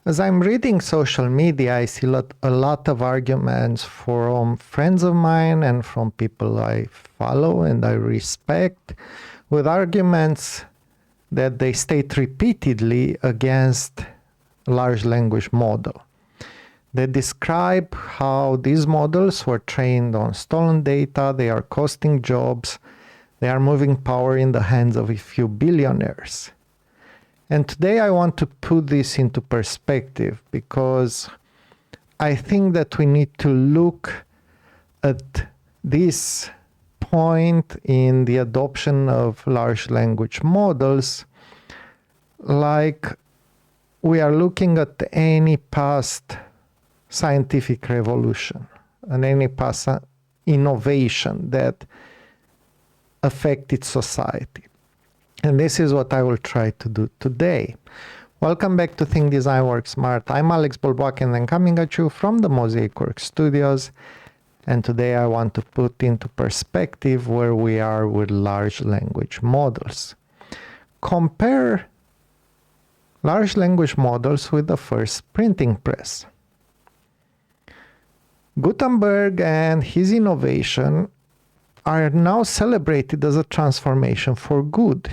As I'm reading social media, I see a lot of arguments from friends of mine and from people I follow and I respect, with arguments that they state repeatedly against large language model. They describe how these models were trained on stolen data, they are costing jobs, they are moving power in the hands of a few billionaires. And today I want to put this into perspective because I think that we need to look at this point in the adoption of large language models like we are looking at any past scientific revolution and any past innovation that affected society. And this is what I will try to do today. Welcome back to Think Design Work Smart. I'm Alex Bolbak and I'm coming at you from the Mosaic Work Studios. And today I want to put into perspective where we are with large language models. Compare large language models with the first printing press. Gutenberg and his innovation are now celebrated as a transformation for good.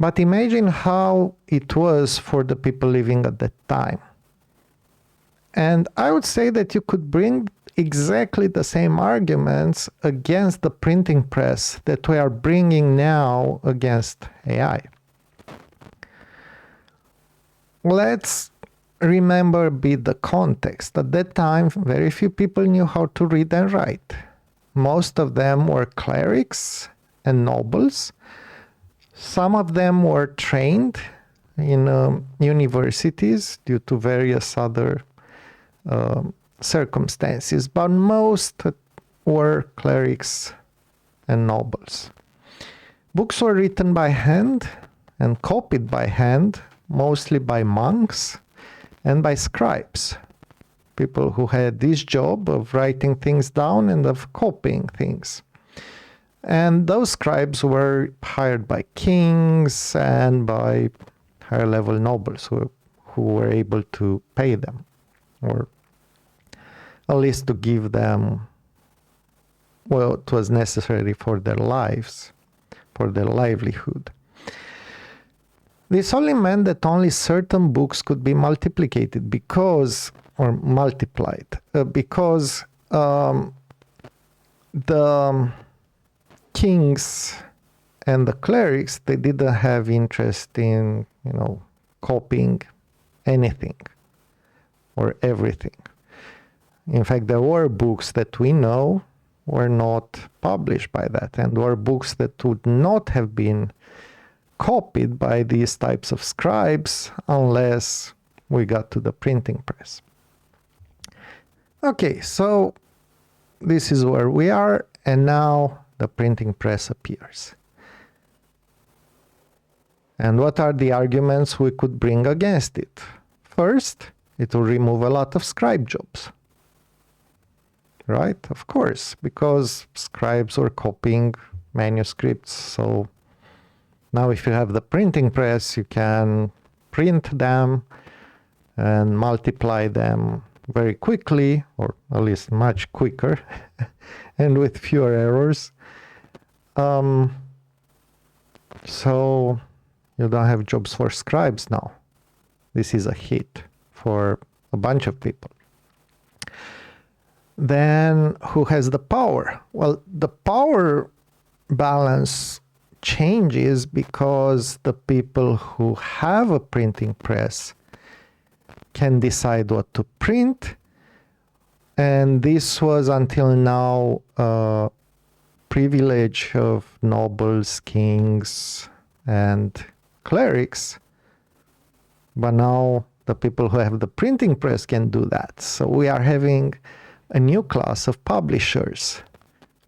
But imagine how it was for the people living at that time. And I would say that you could bring exactly the same arguments against the printing press that we are bringing now against AI. Let's remember a bit the context. At that time, very few people knew how to read and write. Most of them were clerics and nobles. Some of them were trained in universities due to various other circumstances, but most were clerics and nobles. Books were written by hand and copied by hand, mostly by monks and by scribes, people who had this job of writing things down and of copying things. And those scribes were hired by kings and by higher level nobles who were able to pay them, or at least to give them what was necessary for their lives, for their livelihood. This only meant that only certain books could be multiplied because the kings and the clerics, they didn't have interest in, copying anything or everything. In fact, there were books that we know were not published by that, and were books that would not have been copied by these types of scribes unless we got to the printing press. Okay, so this is where we are, and now the printing press appears. And what are the arguments we could bring against it? First, it will remove a lot of scribe jobs. Right? Of course, because scribes were copying manuscripts. So now if you have the printing press, you can print them and multiply them very quickly, or at least much quicker, and with fewer errors. So you don't have jobs for scribes now. This is a hit for a bunch of people. Then who has the power? Well, the power balance changes because the people who have a printing press can decide what to print. And this was until now a privilege of nobles, kings, and clerics. But now the people who have the printing press can do that. So we are having a new class of publishers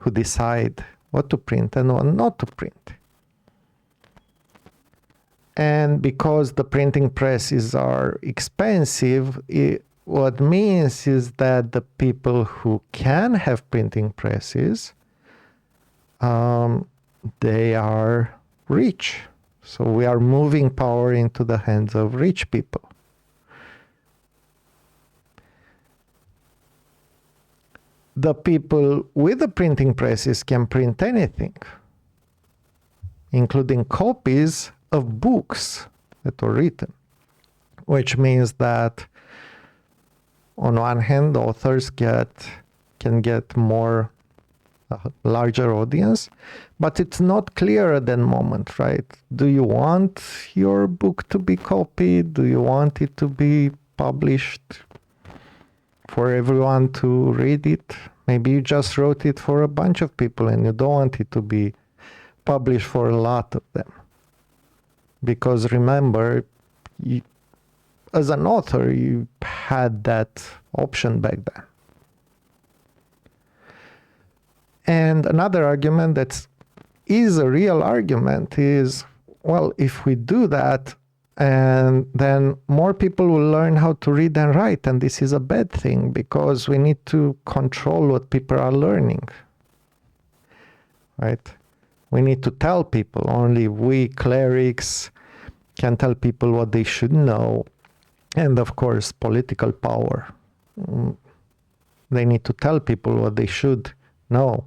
who decide what to print and what not to print. And because the printing presses are expensive, what means is that the people who can have printing presses, they are rich. So we are moving power into the hands of rich people. the people with the printing presses can print anything, including copies of books that were written, which means that on one hand, authors can get more larger audience, but it's not clear at that moment, right? Do you want your book to be copied? Do you want it to be published for everyone to read it? Maybe you just wrote it for a bunch of people and you don't want it to be published for a lot of them. Because remember, as an author, you had that option back then. And another argument that is a real argument is, well, if we do that, and then more people will learn how to read and write, and this is a bad thing because we need to control what people are learning, right? We need to tell people. Only we clerics can tell people what they should know. And of course, political power. They need to tell people what they should know.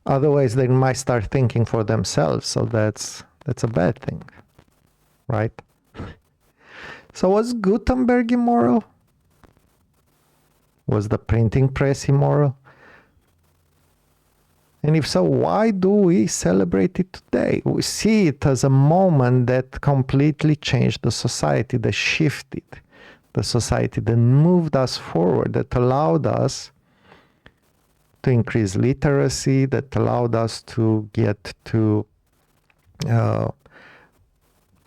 Otherwise, they might start thinking for themselves. So that's a bad thing, right? So was Gutenberg immoral? Was the printing press immoral? And if so, why do we celebrate it today? We see it as a moment that completely changed the society, that shifted the society, that moved us forward, that allowed us to increase literacy, that allowed us to get to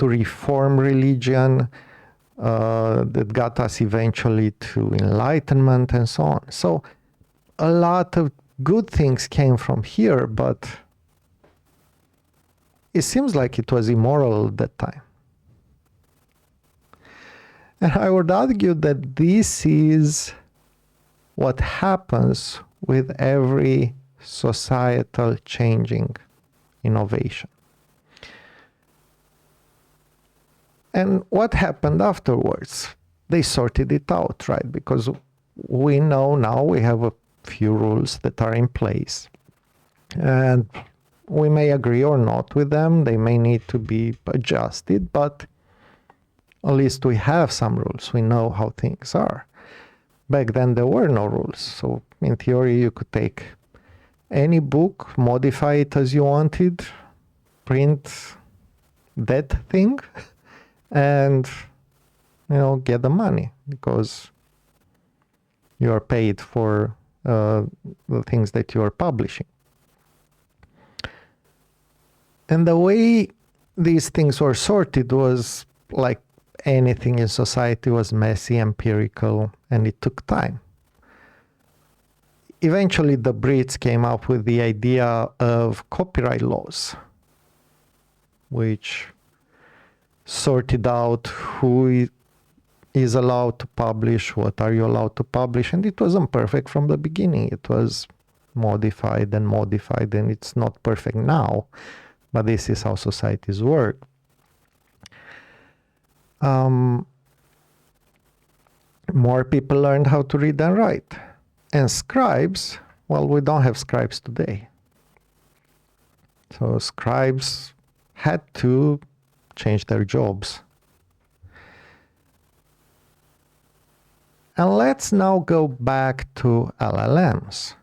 reform religion, that got us eventually to enlightenment and so on. So a lot of good things came from here, but it seems like it was immoral at that time. And I would argue that this is what happens with every societal changing innovation. And what happened afterwards? They sorted it out, right? Because we know now we have a few rules that are in place. And we may agree or not with them. They may need to be adjusted, but at least we have some rules. We know how things are. Back then, there were no rules. So in theory, you could take any book, modify it as you wanted, print that thing, and, get the money because you are paid for the things that you are publishing. And the way these things were sorted was like anything in society, was messy, empirical, and it took time. Eventually, the Brits came up with the idea of copyright laws, which sorted out who is allowed to publish, what are you allowed to publish, and it wasn't perfect from the beginning. It was modified, and it's not perfect now, but this is how societies work. More people learned how to read and write. And scribes, well, we don't have scribes today. So scribes had to change their jobs. And let's now go back to LLMs,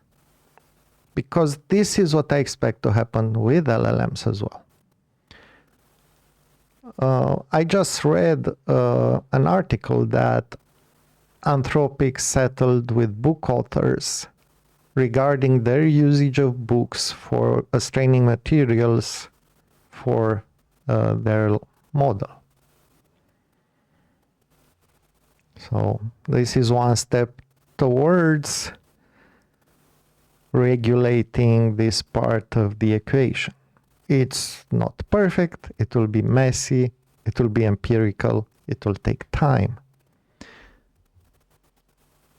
because this is what I expect to happen with LLMs as well. I just read an article that Anthropic settled with book authors regarding their usage of books as training materials for their model. So this is one step towards regulating this part of the equation. It's not perfect, it will be messy, it will be empirical, it will take time.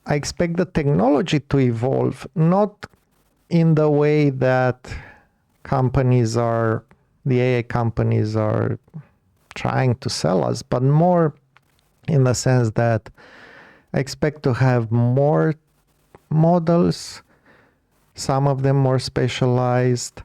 I expect the technology to evolve, not in the way that the AI companies are trying to sell us, but more in the sense that I expect to have more models, some of them more specialized,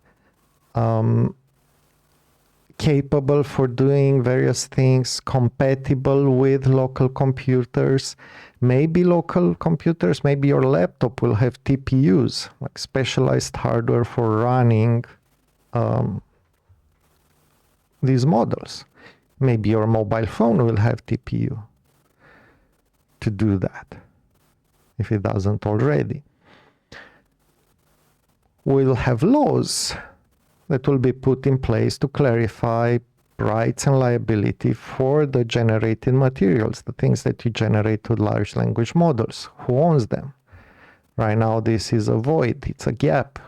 capable for doing various things, compatible with local computers. Maybe local computers, maybe your laptop will have TPUs, like specialized hardware for running these models. Maybe your mobile phone will have TPU to do that, if it doesn't already. We'll have laws that will be put in place to clarify rights and liability for the generated materials, the things that you generate with large language models. Who owns them? Right now, this is a void, it's a gap.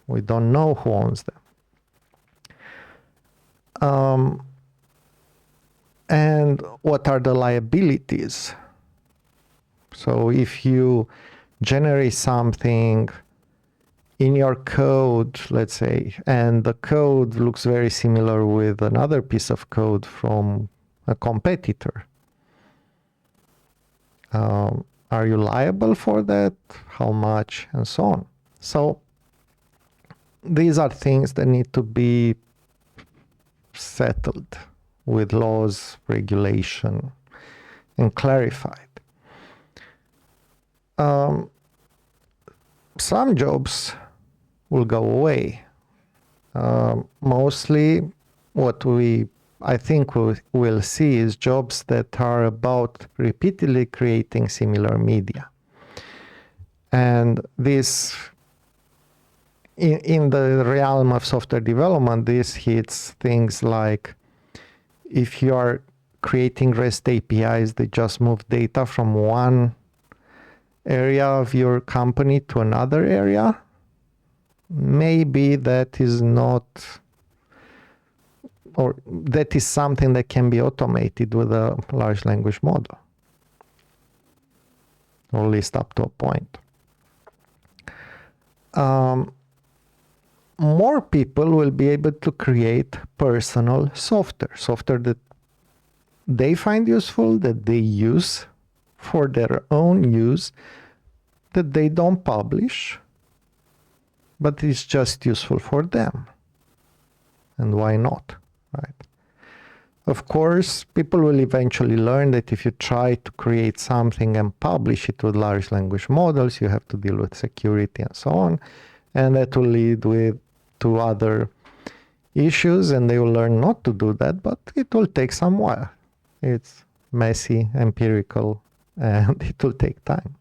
We don't know who owns them. And what are the liabilities? So if you generate something in your code, let's say, and the code looks very similar with another piece of code from a competitor, are you liable for that? How much? And so on. So these are things that need to be settled with laws, regulation, and clarified. Some jobs will go away. Mostly what I think we'll see is jobs that are about repeatedly creating similar media. And this, in the realm of software development, this hits things like if you are creating REST APIs that just move data from one area of your company to another area, maybe that is not, or that is something that can be automated with a large language model, or at least up to a point. More people will be able to create personal software that they find useful, that they use for their own use, that they don't publish, but it's just useful for them. And why not, right? Of course, people will eventually learn that if you try to create something and publish it with large language models, you have to deal with security and so on. And that will lead to other issues, and they will learn not to do that, but it will take some while. It's messy, empirical, and it will take time.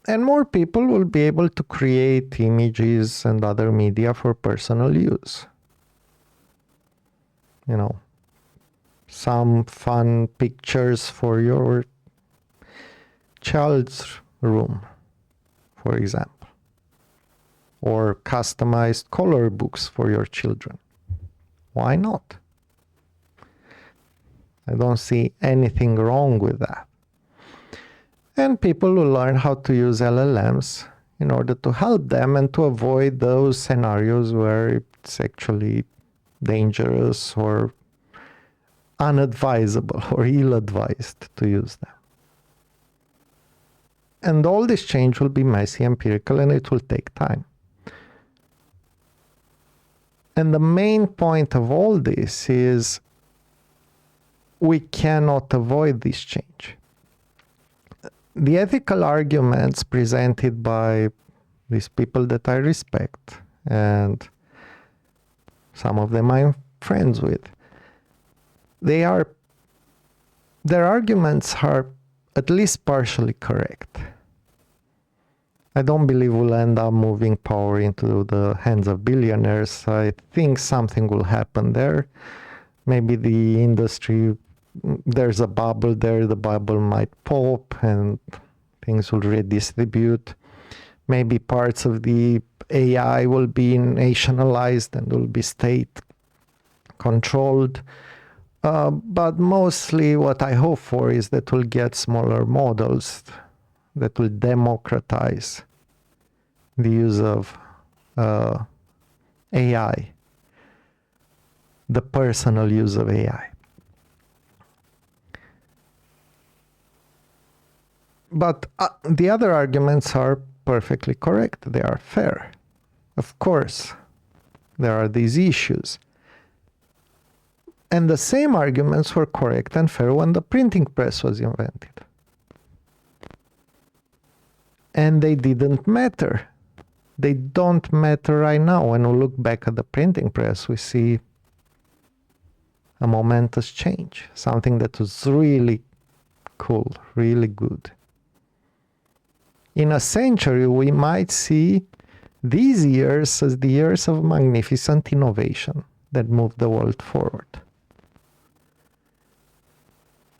And more people will be able to create images and other media for personal use. You know, some fun pictures for your child's room, for example, or customized color books for your children. Why not? I don't see anything wrong with that. And people will learn how to use LLMs in order to help them and to avoid those scenarios where it's actually dangerous or unadvisable or ill-advised to use them. And all this change will be messy, empirical, and it will take time. And the main point of all this is we cannot avoid this change. The ethical arguments presented by these people that I respect, and some of them I'm friends with, their arguments are at least partially correct. I don't believe we'll end up moving power into the hands of billionaires. I think something will happen there. Maybe the industry, there's a bubble there, the bubble might pop and things will redistribute. Maybe parts of the AI will be nationalized and will be state controlled. But mostly what I hope for is that we'll get smaller models that will democratize the use of AI, the personal use of AI. But the other arguments are perfectly correct. They are fair. Of course, there are these issues. And the same arguments were correct and fair when the printing press was invented. And they didn't matter. They don't matter right now. When we look back at the printing press, we see a momentous change, something that was really cool, really good. In a century, we might see these years as the years of magnificent innovation that moved the world forward.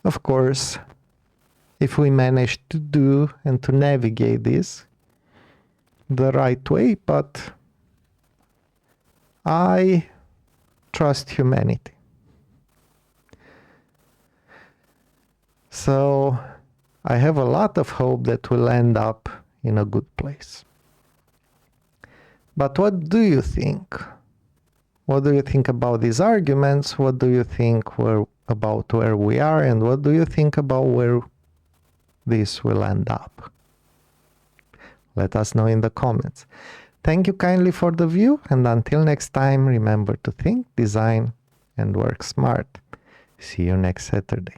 Of course, if we manage to do and to navigate this the right way, but I trust humanity. So I have a lot of hope that we'll end up in a good place. But what do you think? What do you think about these arguments? What do you think about where we are? And what do you think about where this will end up? Let us know in the comments. Thank you kindly for the view, and until next time, remember to think, design, and work smart. See you next Saturday.